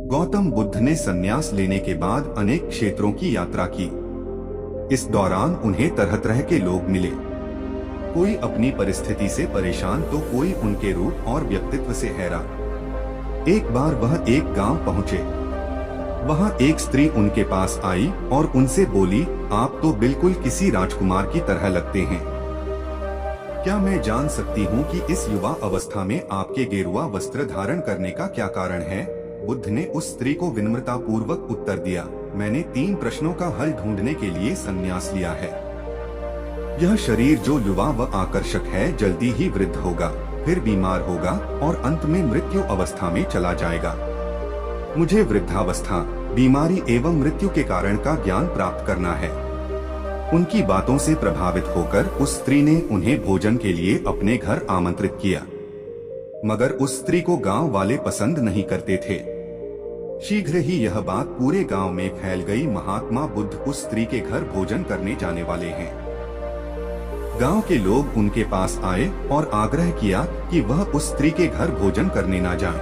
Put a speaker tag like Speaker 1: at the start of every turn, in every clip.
Speaker 1: गौतम बुद्ध ने संन्यास लेने के बाद अनेक क्षेत्रों की यात्रा की। इस दौरान उन्हें तरह तरह के लोग मिले। कोई अपनी परिस्थिति से परेशान तो कोई उनके रूप और व्यक्तित्व से हैरान। एक बार वह एक गांव पहुंचे। वहां एक स्त्री उनके पास आई और उनसे बोली, आप तो बिल्कुल किसी राजकुमार की तरह लगते हैं। क्या मैं जान सकती हूँ कि इस युवा अवस्था में आपके गेरुआ वस्त्र धारण करने का क्या कारण है? बुद्ध ने उस स्त्री को विनम्रता पूर्वक उत्तर दिया, मैंने 3 प्रश्नों का हल ढूंढने के लिए संन्यास लिया है। यह शरीर जो युवा व आकर्षक है जल्दी ही वृद्ध होगा, फिर बीमार होगा और अंत में मृत्यु अवस्था में चला जाएगा। मुझे वृद्धावस्था, बीमारी एवं मृत्यु के कारण का ज्ञान प्राप्त करना है। उनकी बातों से प्रभावित होकर उस स्त्री ने उन्हें भोजन के लिए अपने घर आमंत्रित किया, मगर उस स्त्री को गांव वाले पसंद नहीं करते थे। शीघ्र ही यह बात पूरे गांव में फैल गई, महात्मा बुद्ध उस स्त्री के घर भोजन करने जाने वाले हैं। गांव के लोग उनके पास आए और आग्रह किया कि वह उस स्त्री के घर भोजन करने ना जाएं।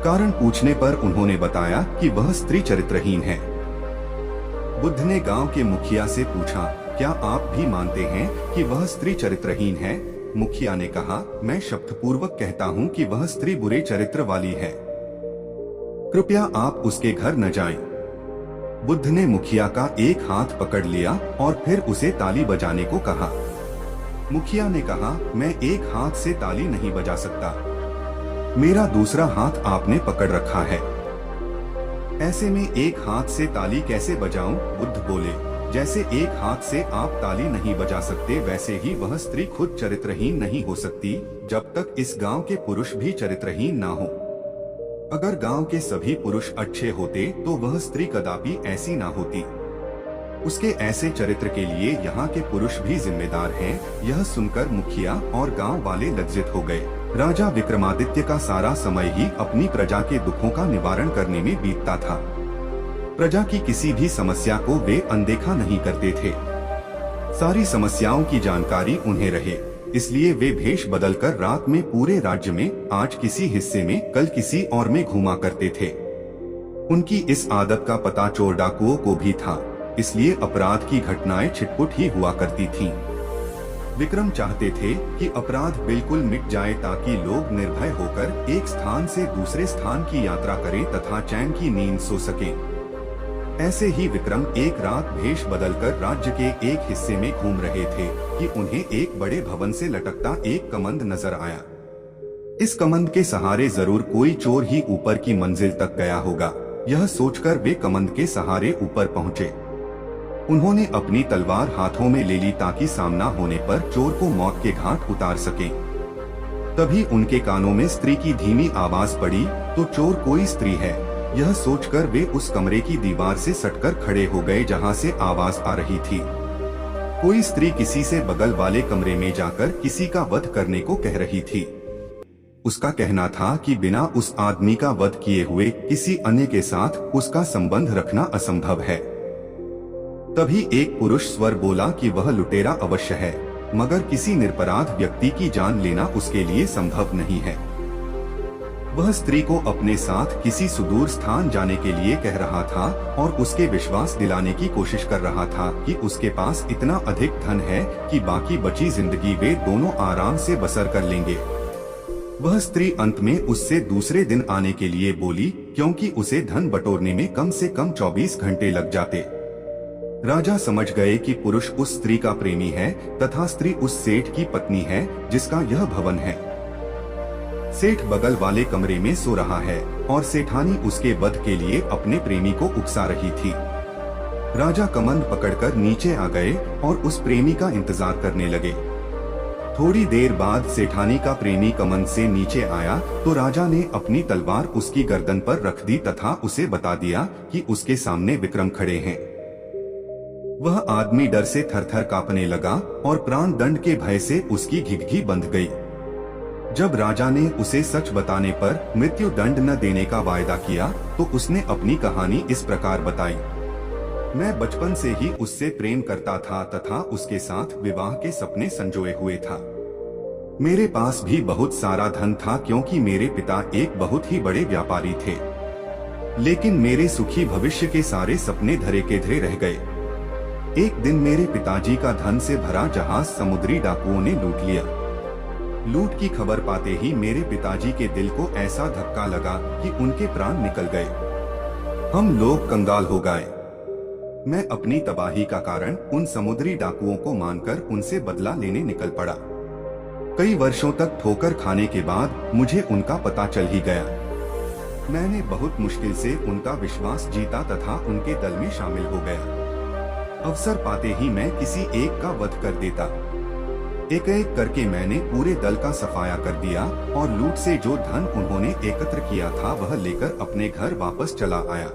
Speaker 1: कारण पूछने पर उन्होंने बताया कि वह स्त्री चरित्रहीन है। बुद्ध ने गांव के मुखिया से पूछा, क्या आप भी मानते हैं कि वह स्त्री चरित्रहीन है? मुखिया ने कहा, मैं शपथपूर्वक कहता हूँ कि वह स्त्री बुरे चरित्र वाली है। कृपया आप उसके घर न जाएं। बुद्ध ने मुखिया का एक हाथ पकड़ लिया और फिर उसे ताली बजाने को कहा। मुखिया ने कहा, मैं एक हाथ से ताली नहीं बजा सकता, मेरा दूसरा हाथ आपने पकड़ रखा है, ऐसे में एक हाथ से ताली कैसे बजाऊं? बुद्ध बोले, जैसे एक हाथ से आप ताली नहीं बजा सकते वैसे ही वह स्त्री खुद चरित्रहीन नहीं हो सकती जब तक इस गांव के पुरुष भी चरित्रहीन ना हो। अगर गांव के सभी पुरुष अच्छे होते तो वह स्त्री कदापि ऐसी ना होती। उसके ऐसे चरित्र के लिए यहाँ के पुरुष भी जिम्मेदार हैं। यह सुनकर मुखिया और गांव वाले लज्जित हो गए। राजा विक्रमादित्य का सारा समय ही अपनी प्रजा के दुखों का निवारण करने में बीतता था। प्रजा की किसी भी समस्या को वे अनदेखा नहीं करते थे। सारी समस्याओं की जानकारी उन्हें रहे, इसलिए वे भेष बदलकर रात में पूरे राज्य में, आज किसी हिस्से में कल किसी और में घूमा करते थे। उनकी इस आदत का पता चोर डाकुओं को भी था, इसलिए अपराध की घटनाएं छिटपुट ही हुआ करती थीं। विक्रम चाहते थे कि अपराध बिल्कुल मिट जाए ताकि लोग निर्भय होकर एक स्थान से दूसरे स्थान की यात्रा करें तथा चैन की नींद सो सकें। ऐसे ही विक्रम एक रात भेष बदलकर राज्य के एक हिस्से में घूम रहे थे कि उन्हें एक बड़े भवन से लटकता एक कमंद नजर आया। इस कमंद के सहारे जरूर कोई चोर ही ऊपर की मंजिल तक गया होगा। यह सोचकर वे कमंद के सहारे ऊपर पहुँचे। उन्होंने अपनी तलवार हाथों में ले ली ताकि सामना होने पर चोर को मौत के घाट उतार सकें। तभी उनके कानों में स्त्री की धीमी आवाज पड़ी, तो चोर कोई स्त्री है। यह सोचकर वे उस कमरे की दीवार से सटकर खड़े हो गए जहां से आवाज आ रही थी। कोई स्त्री किसी से बगल वाले कमरे में जाकर किसी का वध करने को कह रही थी। उसका कहना था कि बिना उस आदमी का वध किए हुए किसी अन्य के साथ उसका संबंध रखना असंभव है। तभी एक पुरुष स्वर बोला कि वह लुटेरा अवश्य है, मगर किसी निरपराध व्यक्ति की जान लेना उसके लिए संभव नहीं है। वह स्त्री को अपने साथ किसी सुदूर स्थान जाने के लिए कह रहा था और उसके विश्वास दिलाने की कोशिश कर रहा था कि उसके पास इतना अधिक धन है कि बाकी बची जिंदगी वे दोनों आराम से बसर कर लेंगे। वह स्त्री अंत में उससे दूसरे दिन आने के लिए बोली, क्योंकि उसे धन बटोरने में कम से कम 24 घंटे लग जाते। राजा समझ गए कि पुरुष उस स्त्री का प्रेमी है तथा स्त्री उस सेठ की पत्नी है जिसका यह भवन है। सेठ बगल वाले कमरे में सो रहा है और सेठानी उसके वध के लिए अपने प्रेमी को उकसा रही थी। राजा कमंद पकड़कर नीचे आ गए और उस प्रेमी का इंतजार करने लगे। थोड़ी देर बाद सेठानी का प्रेमी कमंद से नीचे आया तो राजा ने अपनी तलवार उसकी गर्दन पर रख दी तथा उसे बता दिया कि उसके सामने विक्रम खड़े हैं। वह आदमी डर से थरथर कांपने लगा और प्राण दंड के भय से उसकी घिघी बंध गई। जब राजा ने उसे सच बताने पर मृत्यु दंड न देने का वायदा किया तो उसने अपनी कहानी इस प्रकार बताई। मैं बचपन से ही उससे प्रेम करता था तथा उसके साथ विवाह के सपने संजोए हुए था। मेरे पास भी बहुत सारा धन था क्योंकि मेरे पिता एक बहुत ही बड़े व्यापारी थे। लेकिन मेरे सुखी भविष्य के सारे सपने धरे के धरे रह गए। एक दिन मेरे पिताजी का धन से भरा जहाज समुद्री डाकुओं ने लूट लिया। लूट की खबर पाते ही मेरे पिताजी के दिल को ऐसा धक्का लगा कि उनके प्राण निकल गए। हम लोग कंगाल हो गए। मैं अपनी तबाही का कारण उन समुद्री डाकुओं को मानकर उनसे बदला लेने निकल पड़ा। कई वर्षों तक ठोकर खाने के बाद मुझे उनका पता चल ही गया। मैंने बहुत मुश्किल से उनका विश्वास जीता तथा उनके दल में शामिल हो गया। अवसर पाते ही मैं किसी एक का वध कर देता। एक एक करके मैंने पूरे दल का सफाया कर दिया और लूट से जो धन उन्होंने एकत्र किया था वह लेकर अपने घर वापस चला आया।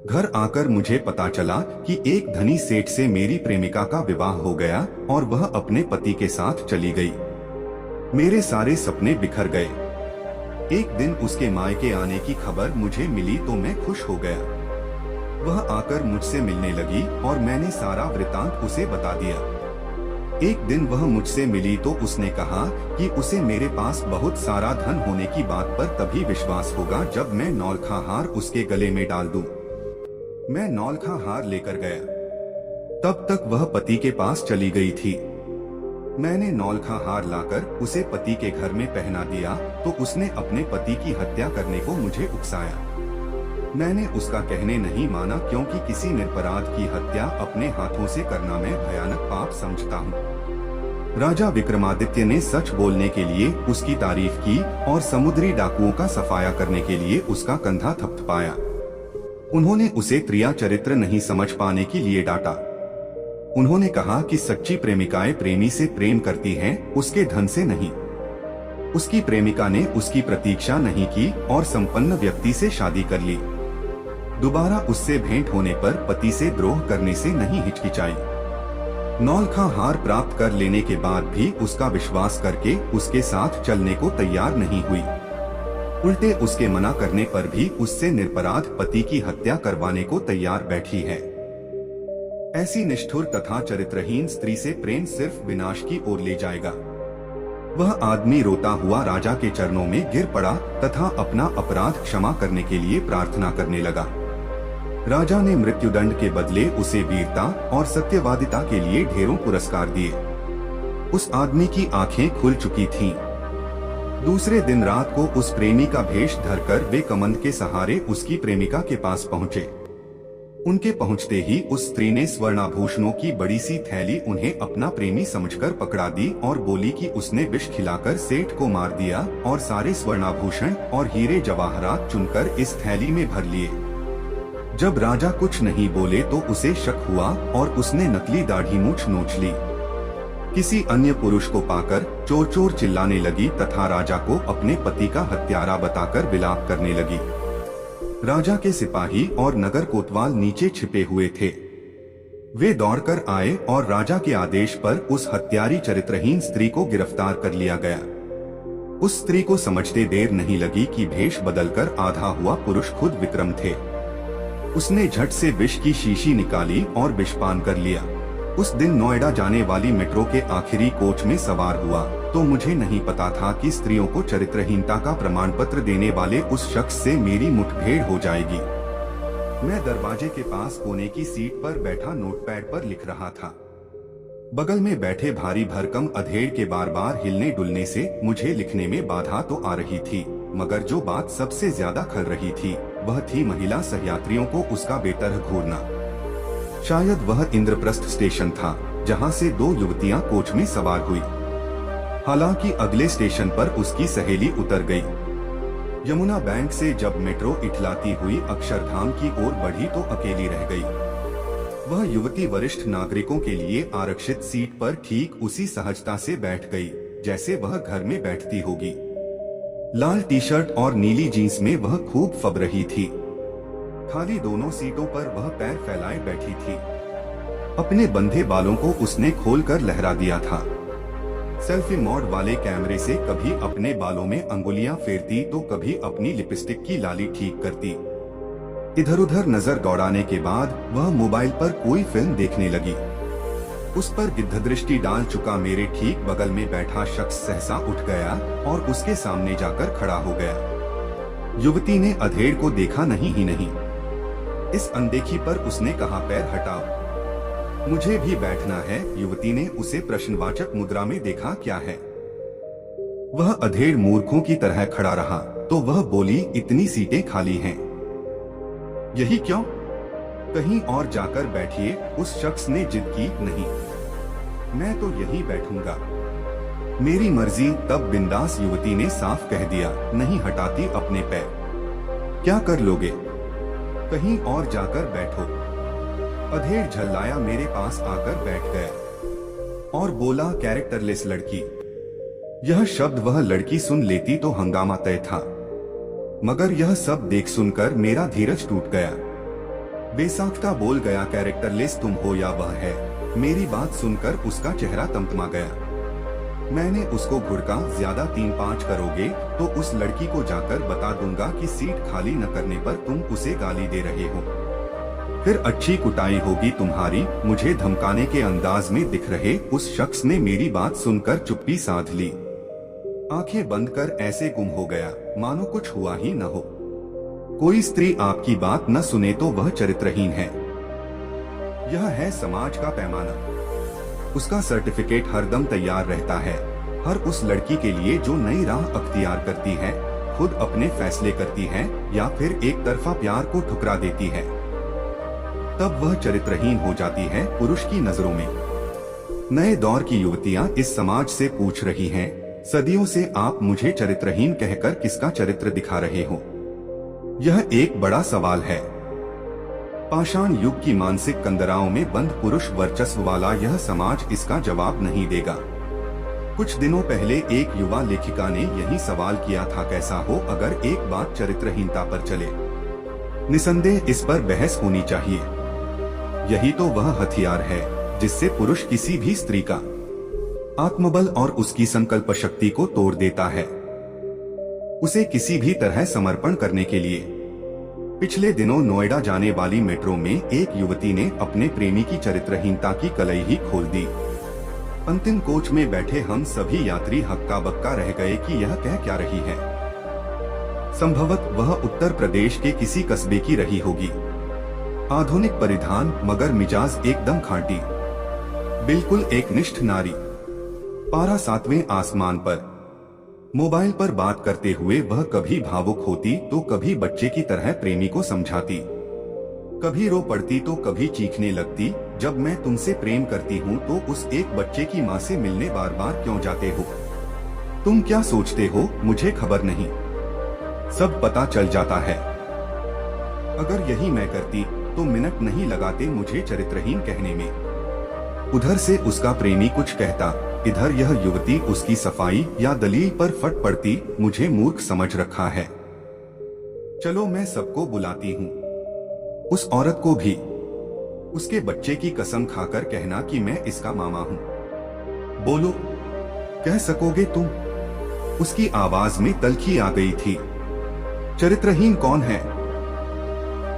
Speaker 1: घर आकर मुझे पता चला कि एक धनी सेठ से मेरी प्रेमिका का विवाह हो गया और वह अपने पति के साथ चली गई। मेरे सारे सपने बिखर गए। एक दिन उसके मायके आने की खबर मुझे मिली तो मैं खुश हो गया। वह आकर मुझसे मिलने लगी और मैंने सारा वृतांत उसे बता दिया। एक दिन वह मुझसे मिली तो उसने कहा कि उसे मेरे पास बहुत सारा धन होने की बात पर तभी विश्वास होगा जब मैं नौलखा हार उसके गले में डाल दूं। मैं नौलखा हार लेकर गया। तब तक वह पति के पास चली गई थी। मैंने नौलखा हार लाकर उसे पति के घर में पहना दिया तो उसने अपने पति की हत्या करने को मुझे उकसाया। मैंने उसका कहने नहीं माना क्योंकि किसी निरपराध की हत्या अपने हाथों से करना मैं भयानक पाप समझता हूँ। राजा विक्रमादित्य ने सच बोलने के लिए उसकी तारीफ की और समुद्री डाकुओं का सफाया करने के लिए उसका कंधा थपथपाया। उन्होंने उसे त्रिया चरित्र नहीं समझ पाने के लिए डांटा। उन्होंने कहा कि सच्ची प्रेमिकाएं प्रेमी से प्रेम करती हैं, उसके धन से नहीं। उसकी प्रेमिका ने उसकी प्रतीक्षा नहीं की और संपन्न व्यक्ति से शादी कर ली। दोबारा उससे भेंट होने पर पति से द्रोह करने से नहीं हिचकिचाई। नौलखा हार प्राप्त कर लेने के बाद भी उसका विश्वास करके उसके साथ चलने को तैयार नहीं हुई। उल्टे उसके मना करने पर भी उससे निरपराध पति की हत्या करवाने को तैयार बैठी है। ऐसी निष्ठुर तथा चरित्रहीन स्त्री से प्रेम सिर्फ विनाश की ओर ले जाएगा। वह आदमी रोता हुआ राजा के चरणों में गिर पड़ा तथा अपना अपराध क्षमा करने के लिए प्रार्थना करने लगा। राजा ने मृत्युदंड के बदले उसे वीरता और सत्यवादिता के लिए ढेरों पुरस्कार दिए। उस आदमी की आंखें खुल चुकी थीं। दूसरे दिन रात को उस प्रेमी का भेष धरकर वे कमंद के सहारे उसकी प्रेमिका के पास पहुँचे। उनके पहुंचते ही उस स्त्री ने स्वर्णाभूषणों की बड़ी सी थैली उन्हें अपना प्रेमी समझकर पकड़ा दी और बोली कि उसने विष खिलाकर सेठ को मार दिया और सारे स्वर्णाभूषण और हीरे जवाहरात चुनकर इस थैली में भर लिए। जब राजा कुछ नहीं बोले तो उसे शक हुआ और उसने नकली दाढ़ी मूछ नोच ली। किसी अन्य पुरुष को पाकर चोर चोर चिल्लाने लगी तथा राजा को अपने पति का हत्यारा बताकर विलाप करने लगी। राजा के सिपाही और नगर कोतवाल नीचे छिपे हुए थे। वे दौड़कर आए और राजा के आदेश पर उस हत्यारी चरित्रहीन स्त्री को गिरफ्तार कर लिया गया। उस स्त्री को समझते देर नहीं लगी कि भेष बदलकर आधा हुआ पुरुष खुद विक्रम थे। उसने झट से विष की शीशी निकाली और विषपान कर लिया। उस दिन नोएडा जाने वाली मेट्रो के आखिरी कोच में सवार हुआ तो मुझे नहीं पता था कि स्त्रियों को चरित्रहीनता का प्रमाण पत्र देने वाले उस शख्स से मेरी मुठभेड़ हो जाएगी। मैं दरवाजे के पास कोने की सीट पर बैठा नोटपैड पर लिख रहा था। बगल में बैठे भारी भरकम अधेड़ के बार बार हिलने डुलने से मुझे लिखने में बाधा तो आ रही थी, मगर जो बात सबसे ज्यादा खल रही थी वह थी महिला सहयात्रियों को उसका बेतरह घूरना। शायद वह इंद्रप्रस्थ स्टेशन था जहां से दो युवतियां कोच में सवार हुई। हालांकि अगले स्टेशन पर उसकी सहेली उतर गई। यमुना बैंक से जब मेट्रो इठलाती हुई अक्षरधाम की ओर बढ़ी तो अकेली रह गई। वह युवती वरिष्ठ नागरिकों के लिए आरक्षित सीट पर ठीक उसी सहजता से बैठ गई जैसे वह घर में बैठती होगी। लाल टी शर्ट और नीली जीन्स में वह खूब फब रही थी। खाली दोनों सीटों पर वह पैर फैलाए बैठी थी। अपने बंधे बालों को उसने खोलकर लहरा दिया था। सेल्फी मोड वाले कैमरे से कभी अपने बालों में अंगुलियां फेरती तो कभी अपनी लिपस्टिक की लाली ठीक करती। इधर उधर नजर दौड़ाने के बाद वह मोबाइल पर कोई फिल्म देखने लगी। उस पर गिद्ध दृष्टि डाल चुका मेरे ठीक बगल में बैठा शख्स सहसा उठ गया और उसके सामने जाकर खड़ा हो गया। युवती ने अधेड़ को देखा नहीं ही नहीं। इस अनदेखी पर उसने कहा, पैर हटाओ, मुझे भी बैठना है। युवती ने उसे प्रश्नवाचक मुद्रा में देखा, क्या है? वह अधेड़ मूर्खों की तरह खड़ा रहा तो वह बोली, इतनी सीटें खाली हैं। यही क्यों? कहीं और जाकर बैठिए। उस शख्स ने जिद की, नहीं, मैं तो यहीं बैठूंगा, मेरी मर्जी। तब बिंदास युवती ने साफ कह दिया, नहीं हटाती अपने पैर। क्या कर लोगे? कहीं और जाकर बैठो। अधेड़ झल्लाया, मेरे पास आकर बैठ गया और बोला, कैरेक्टरलेस लड़की। यह शब्द वह लड़की सुन लेती तो हंगामा तय था, मगर यह सब देख सुनकर मेरा धीरज टूट गया। बेसाख्ता बोल गया, कैरेक्टरलेस तुम हो या वह है? मेरी बात सुनकर उसका चेहरा तमतमा गया। मैंने उसको घुड़का, ज्यादा 3-5 करोगे तो उस लड़की को जाकर बता दूंगा कि सीट खाली न करने पर तुम उसे गाली दे रहे हो, फिर अच्छी कुटाई होगी तुम्हारी। मुझे धमकाने के अंदाज में दिख रहे उस शख्स ने मेरी बात सुनकर चुप्पी साध ली। आंखें बंद कर ऐसे गुम हो गया मानो कुछ हुआ ही न हो। कोई स्त्री आपकी बात न सुने तो वह चरित्रहीन है। यह है समाज का पैमाना। उसका सर्टिफिकेट हरदम तैयार रहता है। हर उस लड़की के लिए जो नई राह अख्तियार करती है, खुद अपने फैसले करती है या फिर एक तरफा प्यार को ठुकरा देती है, तब वह चरित्रहीन हो जाती है पुरुष की नजरों में। नए दौर की युवतियां इस समाज से पूछ रही हैं, सदियों से आप मुझे चरित्रहीन कहकर किसका चरित्र दिखा रहे हो? यह एक बड़ा सवाल है। पाषाण युग की मानसिक कंदराओं में बंद पुरुष वर्चस्व वाला यह समाज इसका जवाब नहीं देगा। कुछ दिनों पहले एक युवा लेखिका ने यही सवाल किया था, कैसा हो अगर एक बात चरित्रहीनता पर चले? निसंदेह इस पर बहस होनी चाहिए। यही तो वह हथियार है जिससे पुरुष किसी भी स्त्री का आत्मबल और उसकी संकल्प शक्ति को तोड़ देता है, उसे किसी भी तरह समर्पण करने के लिए। पिछले दिनों नोएडा जाने वाली मेट्रो में एक युवती ने अपने प्रेमी की चरित्रहीनता की कलई ही खोल दी। अंतिम कोच में बैठे हम सभी यात्री हक्का बक्का रह गए कि यह कह क्या रही है। संभवत वह उत्तर प्रदेश के किसी कस्बे की रही होगी। आधुनिक परिधान मगर मिजाज एकदम खांटी, बिल्कुल एकनिष्ठ नारी। पारा 7वें आसमान पर। मोबाइल पर बात करते हुए वह कभी भावुक होती तो कभी बच्चे की तरह प्रेमी को समझाती, कभी रो पड़ती तो कभी चीखने लगती। जब मैं तुमसे प्रेम करती हूँ तो उस एक बच्चे की माँ से मिलने बार बार क्यों जाते हो? तुम क्या सोचते हो मुझे खबर नहीं? सब पता चल जाता है। अगर यही मैं करती तो मिनट नहीं लगाते मुझे चरित्रहीन कहने में। उधर से उसका प्रेमी कुछ कहता, इधर यह युवती उसकी सफाई या दलील पर फट पड़ती। मुझे मूर्ख समझ रखा है। चलो मैं सबको बुलाती हूँ, उस औरत को भी, उसके बच्चे की कसम खाकर कहना कि मैं इसका मामा हूँ। बोलो, कह सकोगे तुम? उसकी आवाज में तल्खी आ गई थी। चरित्रहीन कौन है?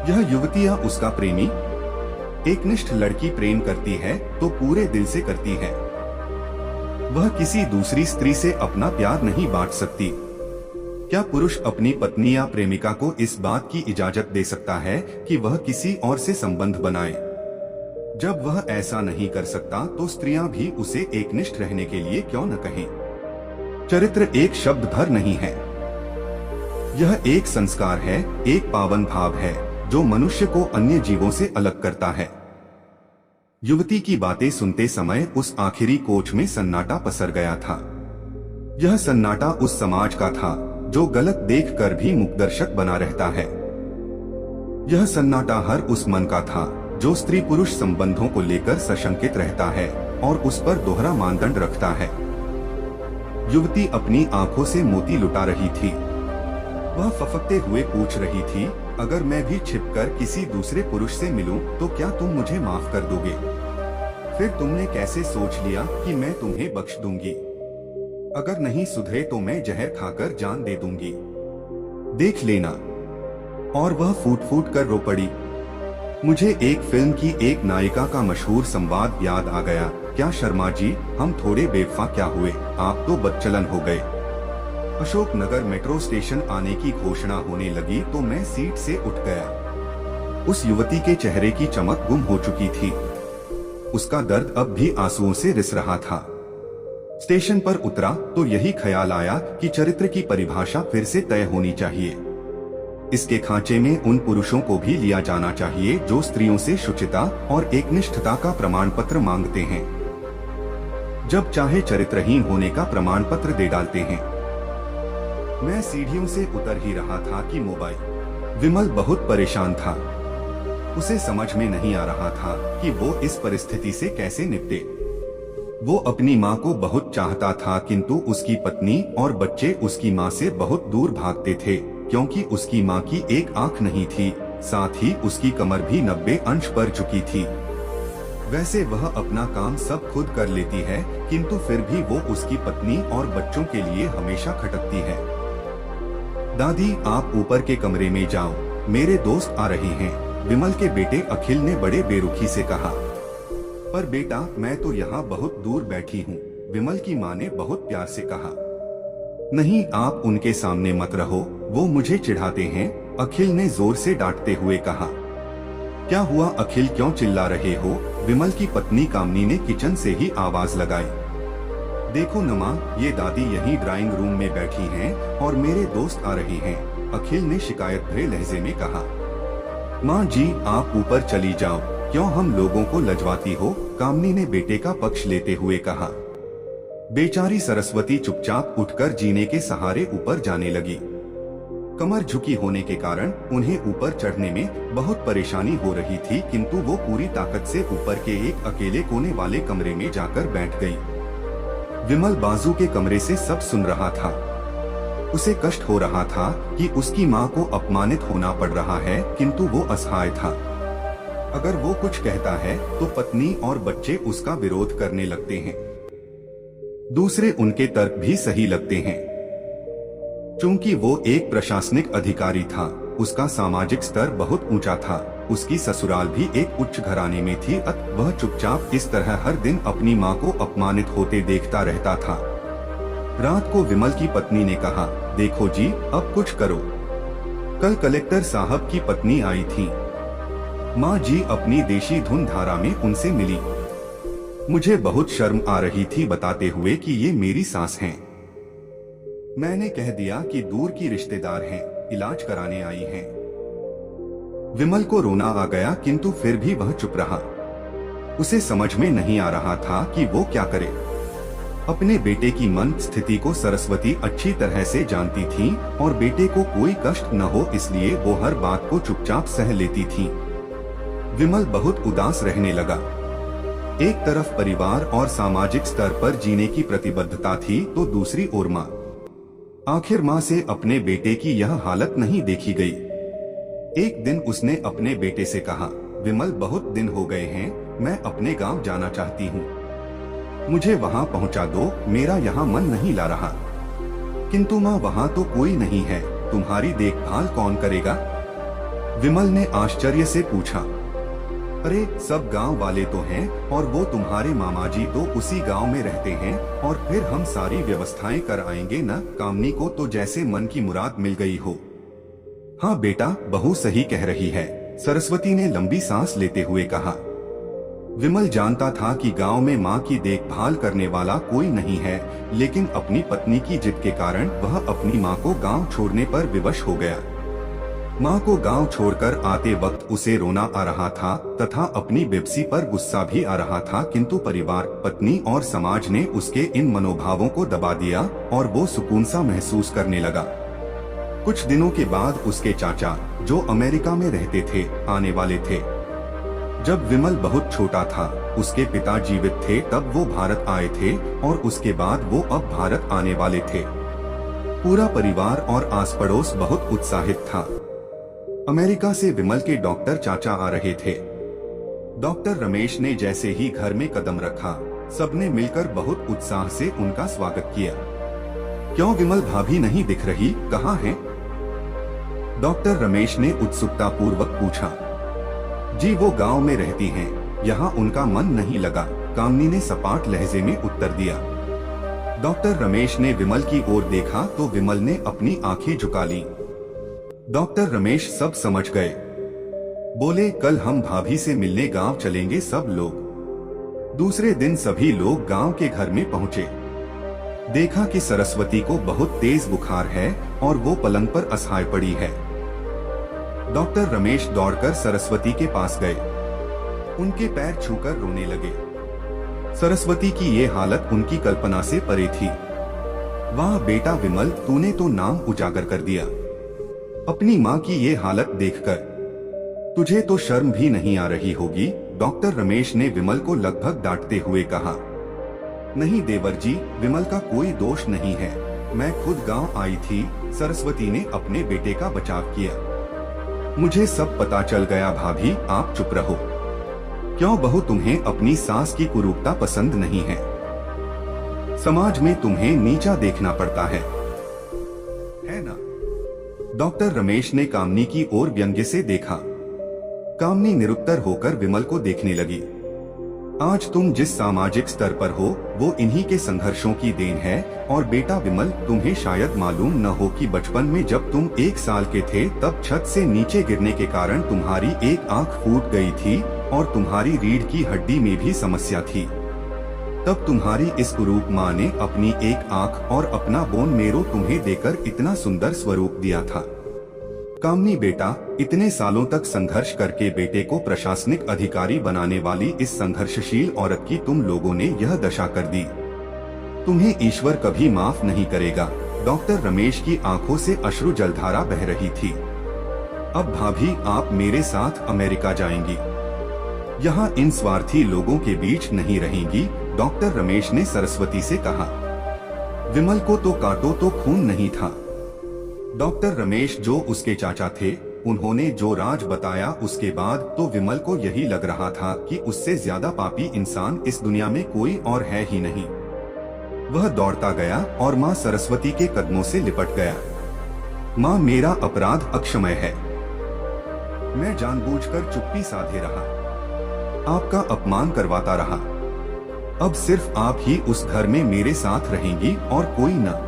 Speaker 1: यह युवती या उसका प्रेमी? एकनिष्ठ लड़की प्रेम करती है तो पूरे दिल से करती है। वह किसी दूसरी स्त्री से अपना प्यार नहीं बांट सकती। क्या पुरुष अपनी पत्नी या प्रेमिका को इस बात की इजाजत दे सकता है कि वह किसी और से संबंध बनाए? जब वह ऐसा नहीं कर सकता तो स्त्रियां भी उसे एकनिष्ठ रहने के लिए क्यों न कहें? चरित्र एक शब्द भर नहीं है। यह एक संस्कार है, एक पावन भाव है जो मनुष्य को अन्य जीवों से अलग करता है। युवती की बातें सुनते समय उस आखिरी कोच में सन्नाटा पसर गया था। यह सन्नाटा उस समाज का था जो गलत देखकर भी मुखदर्शक बना रहता है। यह सन्नाटा हर उस मन का था जो स्त्री पुरुष संबंधों को लेकर सशंकित रहता है और उस पर दोहरा मानदंड रखता है। युवती अपनी आंखों से मोती लुटा रही थी। वह फफकते हुए पूछ रही थी, अगर मैं भी छिपकर किसी दूसरे पुरुष से मिलूं तो क्या तुम मुझे माफ कर दोगे? फिर तुमने कैसे सोच लिया कि मैं तुम्हें बख्श दूंगी? अगर नहीं सुधरे तो मैं जहर खाकर जान दे दूंगी, देख लेना। और वह फूट फूट कर रो पड़ी। मुझे एक फिल्म की एक नायिका का मशहूर संवाद याद आ गया, क्या शर्मा जी, हम थोड़े बेवफा क्या हुए, आप तो बदचलन हो गए। अशोकनगर मेट्रो स्टेशन आने की घोषणा होने लगी तो मैं सीट से उठ गया। उस युवती के चेहरे की चमक गुम हो चुकी थी। उसका दर्द अब भी आंसुओं से रिस रहा था। स्टेशन पर उतरा तो यही ख्याल आया कि चरित्र की परिभाषा फिर से तय होनी चाहिए। इसके खांचे में उन पुरुषों को भी लिया जाना चाहिए जो स्त्रियों से शुचिता और एकनिष्ठता का प्रमाण पत्र मांगते हैं, जब चाहे चरित्रहीन होने का प्रमाण पत्र दे डालते हैं। मैं सीढ़ियों से उतर ही रहा था कि मोबाइल विमल बहुत परेशान था। उसे समझ में नहीं आ रहा था कि वो इस परिस्थिति से कैसे निपटे। वो अपनी माँ को बहुत चाहता था, किंतु उसकी पत्नी और बच्चे उसकी माँ से बहुत दूर भागते थे, क्योंकि उसकी माँ की एक आंख नहीं थी, साथ ही उसकी कमर भी 90 अंश पर चुकी थी। वैसे वह अपना काम सब खुद कर लेती है, किंतु फिर भी वो उसकी पत्नी और बच्चों के लिए हमेशा खटकती है। दादी, आप ऊपर के कमरे में जाओ, मेरे दोस्त आ रहे हैं, विमल के बेटे अखिल ने बड़े बेरुखी से कहा। पर बेटा, मैं तो यहाँ बहुत दूर बैठी हूँ, विमल की माँ ने बहुत प्यार से कहा। नहीं, आप उनके सामने मत रहो, वो मुझे चिढ़ाते हैं, अखिल ने जोर से डांटते हुए कहा। क्या हुआ अखिल, क्यों चिल्ला रहे हो? विमल की पत्नी कामनी ने किचन से ही आवाज लगाई। देखो न माँ, ये दादी यहीं ड्राइंग रूम में बैठी हैं और मेरे दोस्त आ रहे हैं, अखिल ने शिकायत भरे लहजे में कहा। माँ जी, आप ऊपर चली जाओ, क्यों हम लोगों को लजवाती हो? कामनी ने बेटे का पक्ष लेते हुए कहा। बेचारी सरस्वती चुपचाप उठकर जीने के सहारे ऊपर जाने लगी। कमर झुकी होने के कारण उन्हें ऊपर चढ़ने में बहुत परेशानी हो रही थी, किंतु वो पूरी ताकत से ऊपर के एक अकेले कोने वाले कमरे में जाकर बैठ गई। विमल बाजू के कमरे से सब सुन रहा था। उसे कष्ट हो रहा था कि उसकी माँ को अपमानित होना पड़ रहा है, किंतु वो असहाय था। अगर वो कुछ कहता है तो पत्नी और बच्चे उसका विरोध करने लगते हैं। दूसरे उनके तर्क भी सही लगते हैं। चूंकि वो एक प्रशासनिक अधिकारी था, उसका सामाजिक स्तर बहुत ऊंचा था, उसकी ससुराल भी एक उच्च घराने में थी, अतः वह चुपचाप इस तरह हर दिन अपनी माँ को अपमानित होते देखता रहता था। रात को विमल की पत्नी ने कहा, देखो जी, अब कुछ करो। कल कलेक्टर साहब की पत्नी आई थी। माँ जी अपनी देशी धुन धारा में उनसे मिली। मुझे बहुत शर्म आ रही थी बताते हुए कि ये मेरी सास हैं। मैंने कह दिया कि दूर की रिश्तेदार हैं, इलाज कराने आई हैं। विमल को रोना आ गया, किंतु फिर भी वह चुप रहा। उसे समझ में नहीं आ रहा था कि वो क्या करे। अपने बेटे की मन स्थिति को सरस्वती अच्छी तरह से जानती थी और बेटे को कोई कष्ट न हो इसलिए वो हर बात को चुपचाप सह लेती थी। विमल बहुत उदास रहने लगा। एक तरफ परिवार और सामाजिक स्तर पर जीने की प्रतिबद्धता थी, तो दूसरी ओर माँ। आखिर माँ से अपने बेटे की यह हालत नहीं देखी गई। एक दिन उसने अपने बेटे से कहा, विमल, बहुत दिन हो गए हैं, मैं अपने गांव जाना चाहती हूँ, मुझे वहाँ पहुँचा दो, मेरा यहाँ मन नहीं ला रहा। किंतु माँ, वहाँ तो कोई नहीं है, तुम्हारी देखभाल कौन करेगा? विमल ने आश्चर्य से पूछा। अरे, सब गांव वाले तो हैं और वो तुम्हारे मामा जी तो उसी गांव में रहते हैं, और फिर हम सारी व्यवस्थाएं कर आएंगे न। कामनी को तो जैसे मन की मुराद मिल गई हो। हाँ बेटा, बहू सही कह रही है, सरस्वती ने लंबी सांस लेते हुए कहा। विमल जानता था कि गांव में माँ की देखभाल करने वाला कोई नहीं है, लेकिन अपनी पत्नी की जिद के कारण वह अपनी माँ को गांव छोड़ने पर विवश हो गया। माँ को गांव छोड़कर आते वक्त उसे रोना आ रहा था तथा अपनी बेबसी पर गुस्सा भी आ रहा था, किंतु परिवार, पत्नी और समाज ने उसके इन मनोभावों को दबा दिया और वो सुकून सा महसूस करने लगा। कुछ दिनों के बाद उसके चाचा, जो अमेरिका में रहते थे, आने वाले थे। जब विमल बहुत छोटा था, उसके पिता जीवित थे, तब वो भारत आए थे और उसके बाद वो अब भारत आने वाले थे। पूरा परिवार और आस पड़ोस बहुत उत्साहित था। अमेरिका से विमल के डॉक्टर चाचा आ रहे थे। डॉक्टर रमेश ने जैसे ही घर में कदम रखा, सबने मिलकर बहुत उत्साह से उनका स्वागत किया। क्यों विमल भाभी नहीं दिख रही, कहाँ हैं? डॉक्टर रमेश ने उत्सुकता पूर्वक पूछा। जी, वो गांव में रहती हैं, यहाँ उनका मन नहीं लगा, कामनी ने सपाट लहजे में उत्तर दिया। डॉक्टर रमेश ने विमल की ओर देखा तो विमल ने अपनी आंखें झुका ली। डॉक्टर रमेश सब समझ गए। बोले, कल हम भाभी से मिलने गांव चलेंगे सब लोग। दूसरे दिन सभी लोग गांव के घर में पहुंचे। देखा कि सरस्वती को बहुत तेज बुखार है और वो पलंग पर असहाय पड़ी है। डॉक्टर रमेश दौड़कर सरस्वती के पास गए। उनके पैर छूकर रोने लगे। सरस्वती की ये हालत उनकी कल्पना से परे थी। वाह बेटा विमल, तूने तो नाम उजागर कर दिया। अपनी माँ की ये हालत देखकर तुझे तो शर्म भी नहीं आ रही होगी। डॉक्टर रमेश ने विमल को लगभग डांटते हुए कहा। नहीं देवर जी, विमल का कोई दोष नहीं है। मैं खुद गांव आई थी। सरस्वती ने अपने बेटे का बचाव किया। मुझे सब पता चल गया। भाभी आप चुप रहो। क्यों बहू, तुम्हें अपनी सास की कुरूपता पसंद नहीं है? समाज में तुम्हें नीचा देखना पड़ता है ना? डॉक्टर रमेश ने कामनी की ओर व्यंग्य से देखा। कामनी निरुत्तर होकर विमल को देखने लगी। आज तुम जिस सामाजिक स्तर पर हो वो इन्हीं के संघर्षों की देन है। और बेटा विमल, तुम्हें शायद मालूम न हो कि बचपन में जब तुम 1 साल के थे तब छत से नीचे गिरने के कारण तुम्हारी एक आंख फूट गई थी और तुम्हारी रीढ़ की हड्डी में भी समस्या थी। तब तुम्हारी इस कुरूप माँ ने अपनी एक आंख और अपना बोन मेरो तुम्हें देकर इतना सुंदर स्वरूप दिया था। कामनी बेटा, इतने सालों तक संघर्ष करके बेटे को प्रशासनिक अधिकारी बनाने वाली इस संघर्षशील औरत की तुम लोगों ने यह दशा कर दी। तुम्हें ईश्वर कभी माफ नहीं करेगा। डॉक्टर रमेश की आंखों से अश्रु जलधारा बह रही थी। अब भाभी आप मेरे साथ अमेरिका जाएंगी। यहाँ इन स्वार्थी लोगों के बीच नहीं रहेंगी। डॉक्टर रमेश ने सरस्वती से कहा। विमल को तो काटो तो खून नहीं था। डॉक्टर रमेश जो उसके चाचा थे, उन्होंने जो राज बताया उसके बाद तो विमल को यही लग रहा था कि उससे ज्यादा पापी इंसान इस दुनिया में कोई और है ही नहीं। वह दौड़ता गया और माँ सरस्वती के कदमों से लिपट गया। माँ, मेरा अपराध अक्षमय है। मैं जानबूझकर चुप्पी साधे रहा, आपका अपमान करवाता रहा। अब सिर्फ आप ही उस घर में मेरे साथ रहेंगी और कोई न।